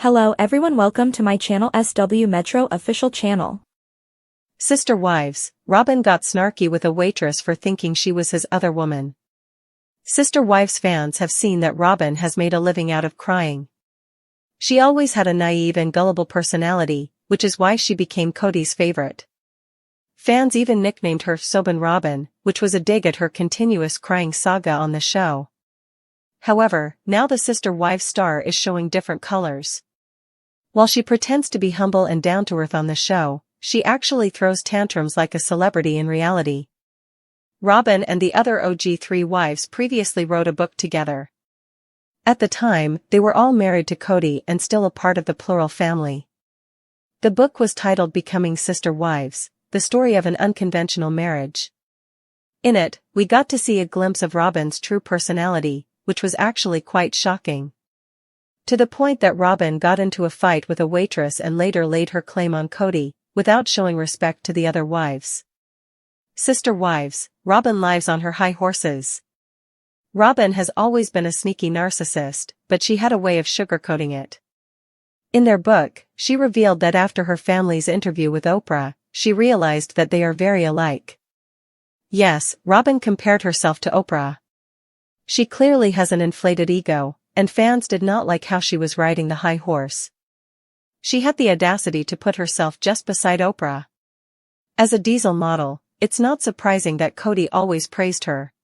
Hello everyone, welcome to my channel SW Metro official channel. Sister Wives, Robyn got snarky with a waitress for thinking she was his other woman. Sister Wives fans have seen that Robyn has made a living out of crying. She always had a naive and gullible personality, which is why she became Kody's favorite. Fans even nicknamed her Sobin Robyn, which was a dig at her continuous crying saga on the show. However, now the Sister Wives star is showing different colors. While she pretends to be humble and down-to-earth on the show, she actually throws tantrums like a celebrity in reality. Robyn and the other OG 3 wives previously wrote a book together. At the time, they were all married to Kody and still a part of the plural family. The book was titled Becoming Sister Wives, the story of an unconventional marriage. In it, we got to see a glimpse of Robyn's true personality, which was actually quite shocking. To the point that Robyn got into a fight with a waitress and later laid her claim on Kody, without showing respect to the other wives. Sister Wives, Robyn lives on her high horses. Robyn has always been a sneaky narcissist, but she had a way of sugarcoating it. In their book, she revealed that after her family's interview with Oprah, she realized that they are very alike. Yes, Robyn compared herself to Oprah. She clearly has an inflated ego, and fans did not like how she was riding the high horse. She had the audacity to put herself just beside Oprah. As a diesel model, it's not surprising that Kody always praised her.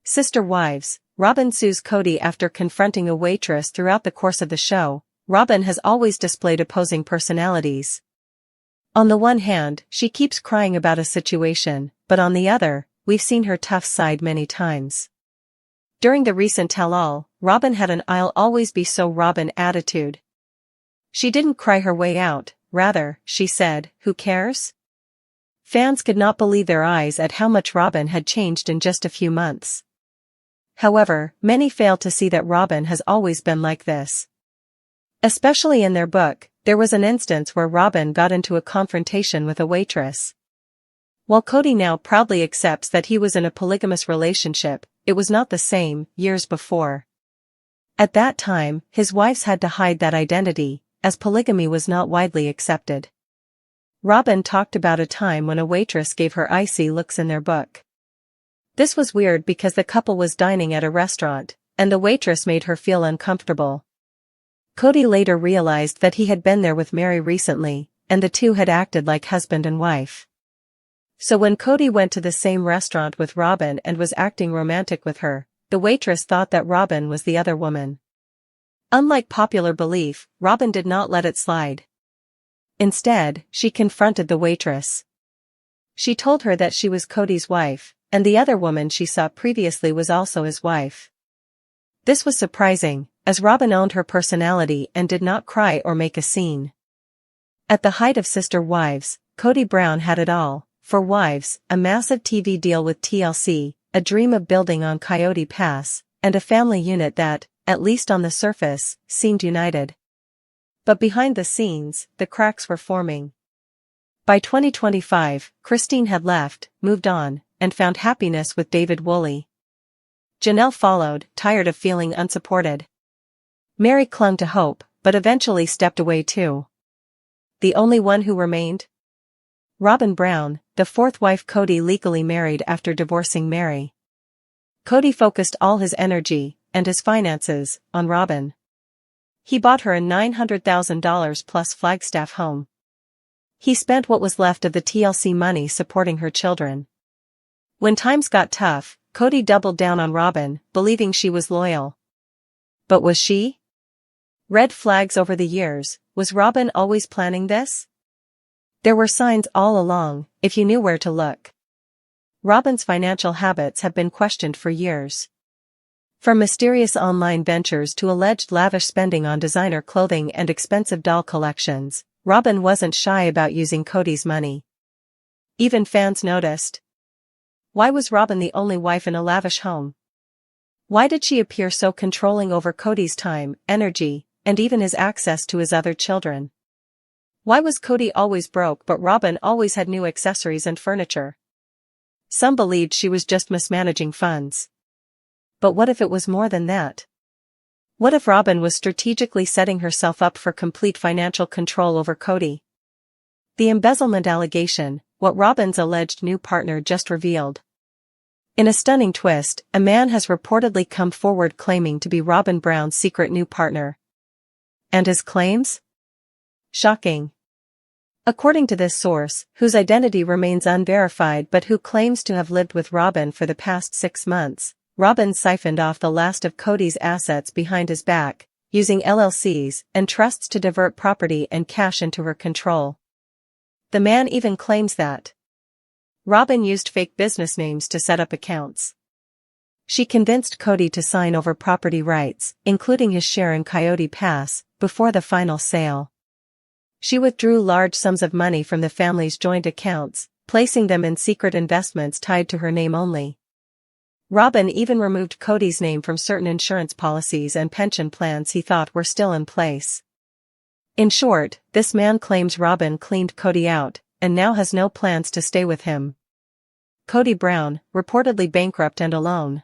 Sister Wives, Robyn sues Kody after confronting a waitress throughout the course of the show. Robyn has always displayed opposing personalities. On the one hand, she keeps crying about a situation, but on the other, we've seen her tough side many times. During the recent tell-all, Robyn had an "I'll always be so Robyn" attitude. She didn't cry her way out, rather, she said, "Who cares?" Fans could not believe their eyes at how much Robyn had changed in just a few months. However, many failed to see that Robyn has always been like this. Especially in their book, there was an instance where Robyn got into a confrontation with a waitress. While Kody now proudly accepts that he was in a polygamous relationship, it was not the same years before. At that time, his wives had to hide that identity, as polygamy was not widely accepted. Robyn talked about a time when a waitress gave her icy looks in their book. This was weird because the couple was dining at a restaurant, and the waitress made her feel uncomfortable. Kody later realized that he had been there with Mary recently, and the two had acted like husband and wife. So when Kody went to the same restaurant with Robyn and was acting romantic with her, the waitress thought that Robyn was the other woman. Unlike popular belief, Robyn did not let it slide. Instead, she confronted the waitress. She told her that she was Kody's wife, and the other woman she saw previously was also his wife. This was surprising, as Robyn owned her personality and did not cry or make a scene. At the height of Sister Wives, Kody Brown had it all. For Wives, a massive TV deal with TLC, a dream of building on Coyote Pass, and a family unit that, at least on the surface, seemed united. But behind the scenes, the cracks were forming. By 2025, Christine had left, moved on, and found happiness with David Woolley. Janelle followed, tired of feeling unsupported. Mary clung to hope, but eventually stepped away too. The only one who remained? Robyn Brown, the fourth wife Kody legally married after divorcing Mary. Kody focused all his energy, and his finances, on Robyn. He bought her a $900,000 plus Flagstaff home. He spent what was left of the TLC money supporting her children. When times got tough, Kody doubled down on Robyn, believing she was loyal. But was she? Red flags over the years. Was Robyn always planning this? There were signs all along, if you knew where to look. Robyn's financial habits have been questioned for years. From mysterious online ventures to alleged lavish spending on designer clothing and expensive doll collections, Robyn wasn't shy about using Kody's money. Even fans noticed. Why was Robyn the only wife in a lavish home? Why did she appear so controlling over Kody's time, energy, and even his access to his other children? Why was Kody always broke but Robyn always had new accessories and furniture? Some believed she was just mismanaging funds. But what if it was more than that? What if Robyn was strategically setting herself up for complete financial control over Kody? The embezzlement allegation, what Robyn's alleged new partner just revealed. In a stunning twist, a man has reportedly come forward claiming to be Robyn Brown's secret new partner. And his claims? Shocking. According to this source, whose identity remains unverified but who claims to have lived with Robyn for the past 6 months, Robyn siphoned off the last of Kody's assets behind his back, using LLCs and trusts to divert property and cash into her control. The man even claims that Robyn used fake business names to set up accounts. She convinced Kody to sign over property rights, including his share in Coyote Pass, before the final sale. She withdrew large sums of money from the family's joint accounts, placing them in secret investments tied to her name only. Robyn even removed Kody's name from certain insurance policies and pension plans he thought were still in place. In short, this man claims Robyn cleaned Kody out, and now has no plans to stay with him. Kody Brown, reportedly bankrupt and alone.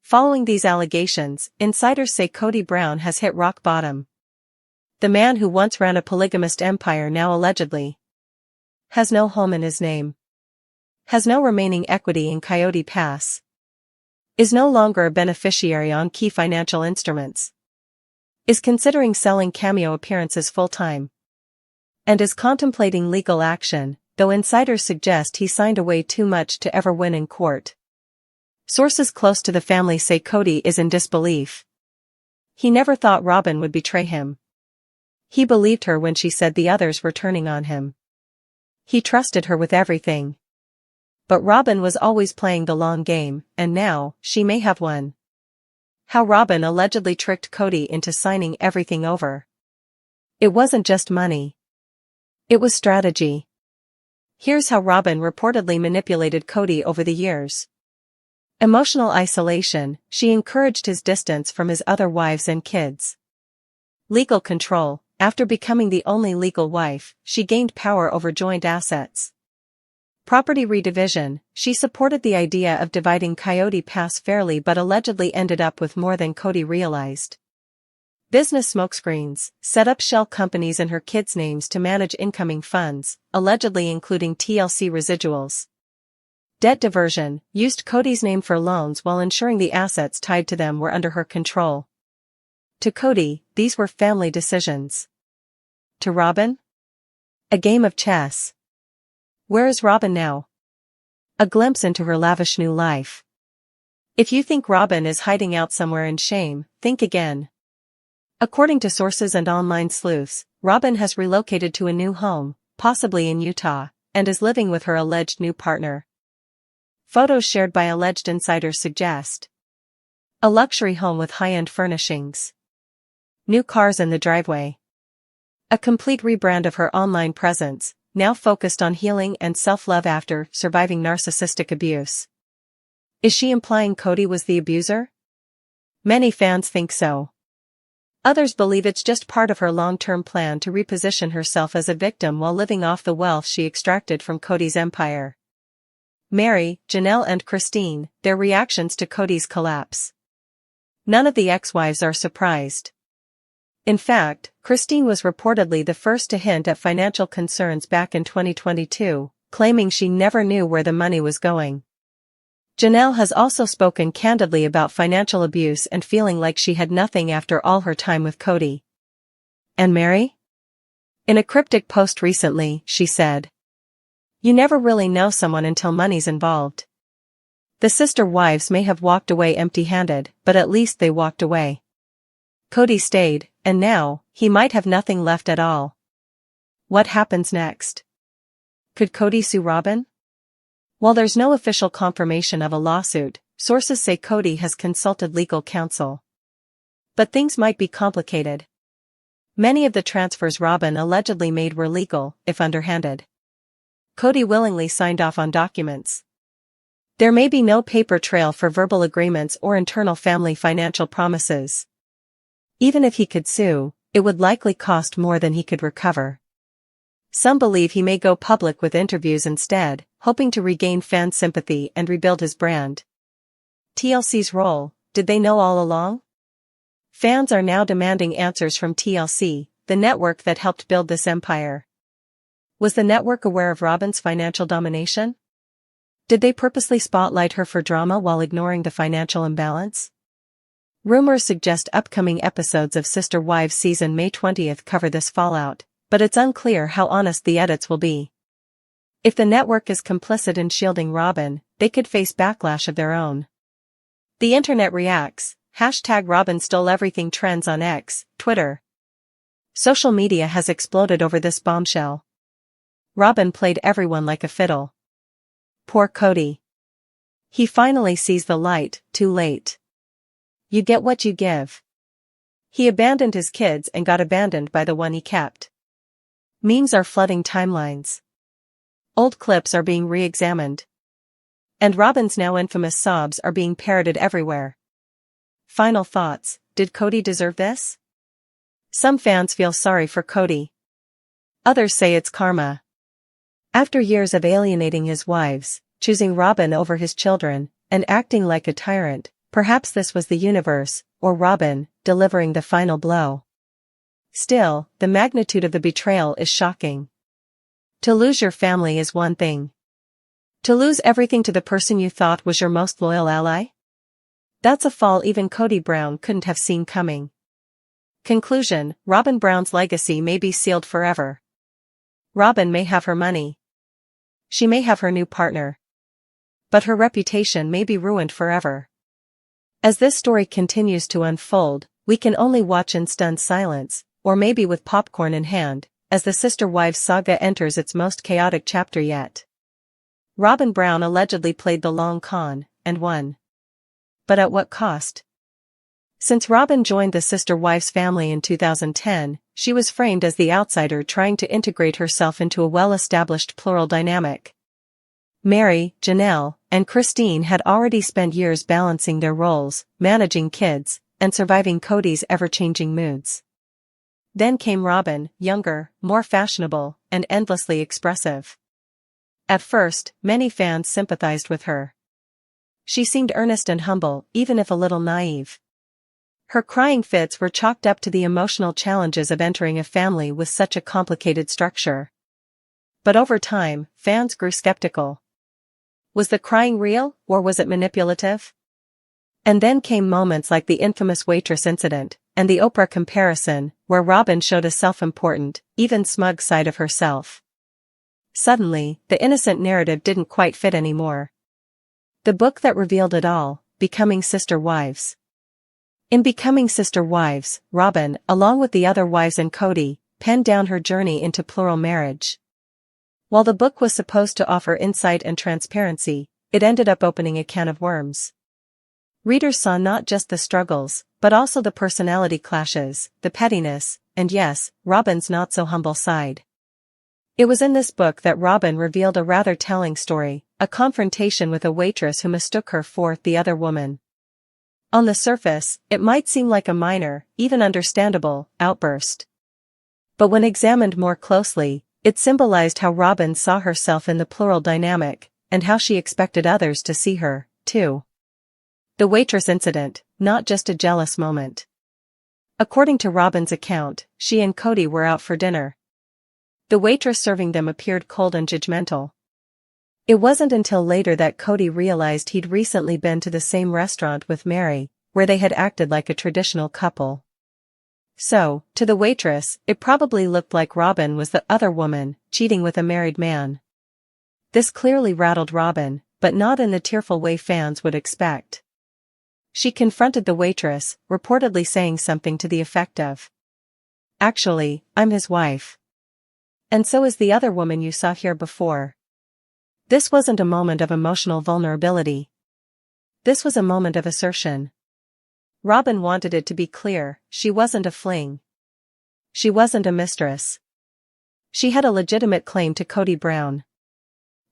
Following these allegations, insiders say Kody Brown has hit rock bottom. The man who once ran a polygamist empire now allegedly has no home in his name, has no remaining equity in Coyote Pass, is no longer a beneficiary on key financial instruments, is considering selling cameo appearances full-time, and is contemplating legal action, though insiders suggest he signed away too much to ever win in court. Sources close to the family say Kody is in disbelief. He never thought Robyn would betray him. He believed her when she said the others were turning on him. He trusted her with everything. But Robyn was always playing the long game, and now, she may have won. How Robyn allegedly tricked Kody into signing everything over. It wasn't just money. It was strategy. Here's how Robyn reportedly manipulated Kody over the years. Emotional isolation, she encouraged his distance from his other wives and kids. Legal control, after becoming the only legal wife, she gained power over joint assets. Property redivision, she supported the idea of dividing Coyote Pass fairly but allegedly ended up with more than Kody realized. Business smokescreens, set up shell companies in her kids' names to manage incoming funds, allegedly including TLC residuals. Debt diversion, used Kody's name for loans while ensuring the assets tied to them were under her control. To Kody, these were family decisions. To Robyn? A game of chess. Where is Robyn now? A glimpse into her lavish new life. If you think Robyn is hiding out somewhere in shame, think again. According to sources and online sleuths, Robyn has relocated to a new home, possibly in Utah, and is living with her alleged new partner. Photos shared by alleged insiders suggest a luxury home with high-end furnishings. New cars in the driveway. A complete rebrand of her online presence, now focused on healing and self-love after surviving narcissistic abuse. Is she implying Kody was the abuser? Many fans think so. Others believe it's just part of her long-term plan to reposition herself as a victim while living off the wealth she extracted from Kody's empire. Mary, Janelle and Christine, their reactions to Kody's collapse. None of the ex-wives are surprised. In fact, Christine was reportedly the first to hint at financial concerns back in 2022, claiming she never knew where the money was going. Janelle has also spoken candidly about financial abuse and feeling like she had nothing after all her time with Kody. And Mary? In a cryptic post recently, she said, "You never really know someone until money's involved." The sister wives may have walked away empty-handed, but at least they walked away. Kody stayed, and now, he might have nothing left at all. What happens next? Could Kody sue Robyn? While there's no official confirmation of a lawsuit, sources say Kody has consulted legal counsel. But things might be complicated. Many of the transfers Robyn allegedly made were legal, if underhanded. Kody willingly signed off on documents. There may be no paper trail for verbal agreements or internal family financial promises. Even if he could sue, it would likely cost more than he could recover. Some believe he may go public with interviews instead, hoping to regain fan sympathy and rebuild his brand. TLC's role, did they know all along? Fans are now demanding answers from TLC, the network that helped build this empire. Was the network aware of Robyn's financial domination? Did they purposely spotlight her for drama while ignoring the financial imbalance? Rumors suggest upcoming episodes of Sister Wives season May 20th cover this fallout, but it's unclear how honest the edits will be. If the network is complicit in shielding Robyn, they could face backlash of their own. The internet reacts. #Robyn stole everything trends on X, Twitter. Social media has exploded over this bombshell. Robyn played everyone like a fiddle. Poor Kody. He finally sees the light, too late. You get what you give. He abandoned his kids and got abandoned by the one he kept. Memes are flooding timelines. Old clips are being re-examined. And Robyn's now infamous sobs are being parroted everywhere. Final thoughts, did Kody deserve this? Some fans feel sorry for Kody. Others say it's karma. After years of alienating his wives, choosing Robyn over his children, and acting like a tyrant, perhaps this was the universe, or Robyn, delivering the final blow. Still, the magnitude of the betrayal is shocking. To lose your family is one thing. To lose everything to the person you thought was your most loyal ally? That's a fall even Kody Brown couldn't have seen coming. Conclusion: Robyn Brown's legacy may be sealed forever. Robyn may have her money. She may have her new partner. But her reputation may be ruined forever. As this story continues to unfold, we can only watch in stunned silence, or maybe with popcorn in hand, as the Sister Wives saga enters its most chaotic chapter yet. Robyn Brown allegedly played the long con, and won. But at what cost? Since Robyn joined the Sister Wives family in 2010, she was framed as the outsider trying to integrate herself into a well-established plural dynamic. Mary, Janelle, and Christine had already spent years balancing their roles, managing kids, and surviving Kody's ever-changing moods. Then came Robyn, younger, more fashionable, and endlessly expressive. At first, many fans sympathized with her. She seemed earnest and humble, even if a little naive. Her crying fits were chalked up to the emotional challenges of entering a family with such a complicated structure. But over time, fans grew skeptical. Was the crying real, or was it manipulative? And then came moments like the infamous waitress incident, and the Oprah comparison, where Robyn showed a self-important, even smug side of herself. Suddenly, the innocent narrative didn't quite fit anymore. The book that revealed it all, Becoming Sister Wives. In Becoming Sister Wives, Robyn, along with the other wives and Kody, penned down her journey into plural marriage. While the book was supposed to offer insight and transparency, it ended up opening a can of worms. Readers saw not just the struggles, but also the personality clashes, the pettiness, and yes, Robyn's not-so-humble side. It was in this book that Robyn revealed a rather telling story, a confrontation with a waitress who mistook her for the other woman. On the surface, it might seem like a minor, even understandable, outburst. But when examined more closely, it symbolized how Robyn saw herself in the plural dynamic, and how she expected others to see her, too. The waitress incident, not just a jealous moment. According to Robyn's account, she and Kody were out for dinner. The waitress serving them appeared cold and judgmental. It wasn't until later that Kody realized he'd recently been to the same restaurant with Mary, where they had acted like a traditional couple. So, to the waitress, it probably looked like Robyn was the other woman, cheating with a married man. This clearly rattled Robyn, but not in the tearful way fans would expect. She confronted the waitress, reportedly saying something to the effect of, "Actually, I'm his wife. And so is the other woman you saw here before." This wasn't a moment of emotional vulnerability. This was a moment of assertion. Robyn wanted it to be clear, she wasn't a fling. She wasn't a mistress. She had a legitimate claim to Kody Brown.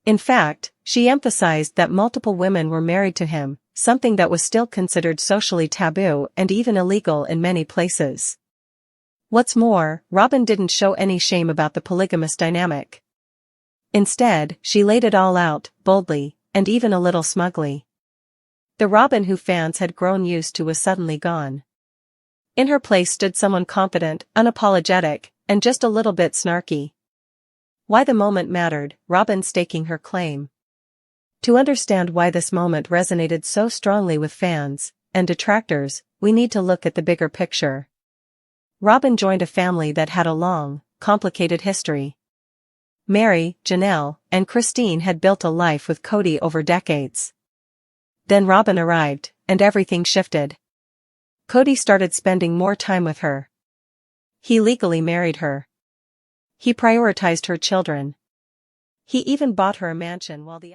In fact, she emphasized that multiple women were married to him, something that was still considered socially taboo and even illegal in many places. What's more, Robyn didn't show any shame about the polygamous dynamic. Instead, she laid it all out, boldly, and even a little smugly. The Robyn who fans had grown used to was suddenly gone. In her place stood someone confident, unapologetic, and just a little bit snarky. Why the moment mattered, Robyn staking her claim. To understand why this moment resonated so strongly with fans and detractors, we need to look at the bigger picture. Robyn joined a family that had a long, complicated history. Mary, Janelle, and Christine had built a life with Kody over decades. Then Robyn arrived, and everything shifted. Kody started spending more time with her. He legally married her. He prioritized her children. He even bought her a mansion while the